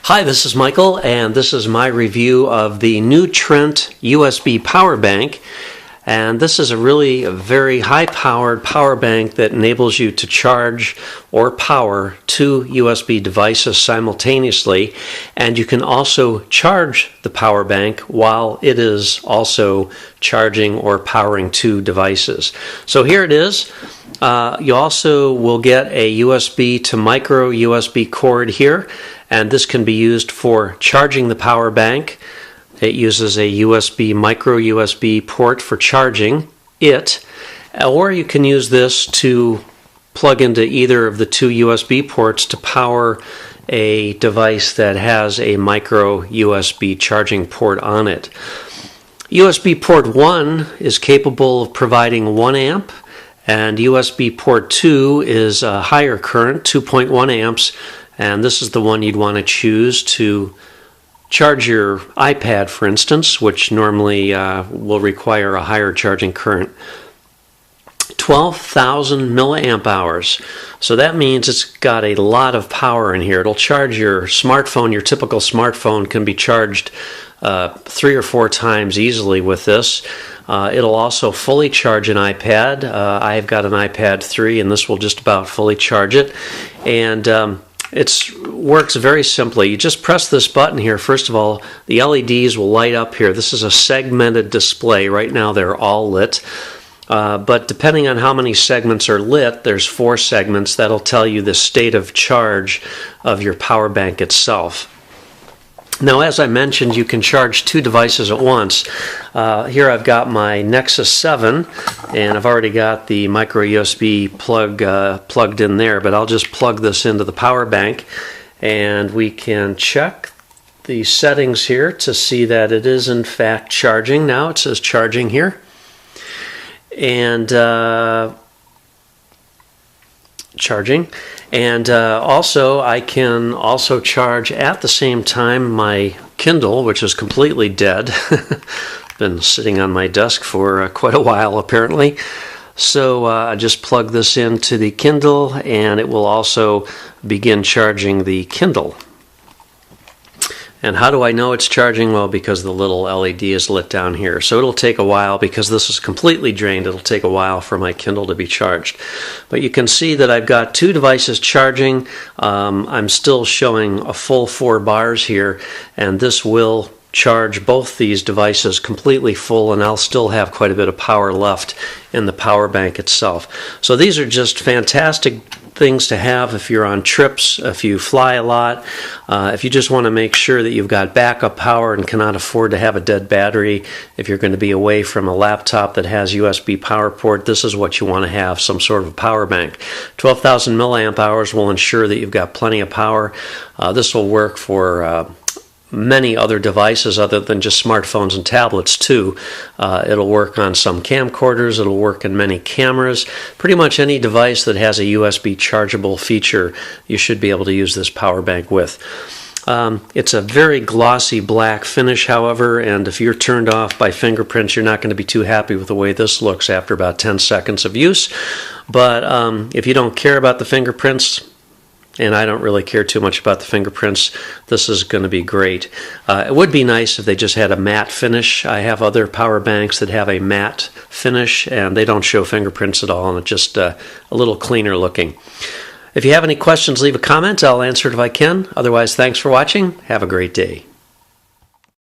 Hi, this is Michael, and this is my review of the Newtrent USB power bank. And this is a really very high-powered power bank that enables you to charge or power two USB devices simultaneously. And you can also charge the power bank while it is also charging or powering two devices. So here it is. You also will get a USB to micro USB cord here, and this can be used for charging the power bank. It uses a USB micro USB port for charging it, or you can use this to plug into either of the two USB ports to power a device that has a micro USB charging port on it. USB port 1 is capable of providing 1 amp, and USB port 2 is a higher current, 2.1 amps, and this is the one you'd want to choose to charge your iPad, for instance, which normally will require a higher charging current. 12,000 milliamp hours. So that means it's got a lot of power in here. It'll charge your smartphone. Your typical smartphone can be charged 3 or 4 times easily with this. It'll also fully charge an iPad. I've got an iPad 3, and this will just about fully charge it. And it works very simply. You just press this button here. First of all, the LEDs will light up here. This is a segmented display. Right now they're all lit. But depending on how many segments are lit, there's 4 segments. That'll tell you the state of charge of your power bank itself. Now, as I mentioned, you can charge 2 devices at once. Here I've got my Nexus 7, and I've already got the micro USB plug plugged in there, but I'll just plug this into the power bank, and we can check the settings here to see that it is in fact charging. Now it says charging here, and charging. And also I can also charge at the same time my Kindle, which is completely dead. Been sitting on my desk for quite a while apparently. So I just plug this into the Kindle, and it will also begin charging the Kindle. And how do I know it's charging? Well, because the little LED is lit down here. So it'll take a while, because this is completely drained, it'll take a while for my Kindle to be charged. But you can see that I've got 2 devices charging. I'm still showing a full 4 bars here, and this will charge both these devices completely full, and I'll still have quite a bit of power left in the power bank itself. So these are just fantastic things to have if you're on trips, if you fly a lot, if you just want to make sure that you've got backup power and cannot afford to have a dead battery. If you're going to be away from a laptop that has USB power port, this is what you want to have, some sort of a power bank. 12,000 milliamp hours will ensure that you've got plenty of power. This will work for many other devices other than just smartphones and tablets too. It'll work on some camcorders, it'll work in many cameras. Pretty much any device that has a USB chargeable feature, you should be able to use this power bank with. It's a very glossy black finish, however, and if you're turned off by fingerprints, you're not going to be too happy with the way this looks after about 10 seconds of use. But if you don't care about the fingerprints, and I don't really care too much about the fingerprints, this is going to be great. It would be nice if they just had a matte finish. I have other power banks that have a matte finish, and they don't show fingerprints at all, and it's just a little cleaner looking. If you have any questions, leave a comment. I'll answer it if I can. Otherwise, thanks for watching. Have a great day.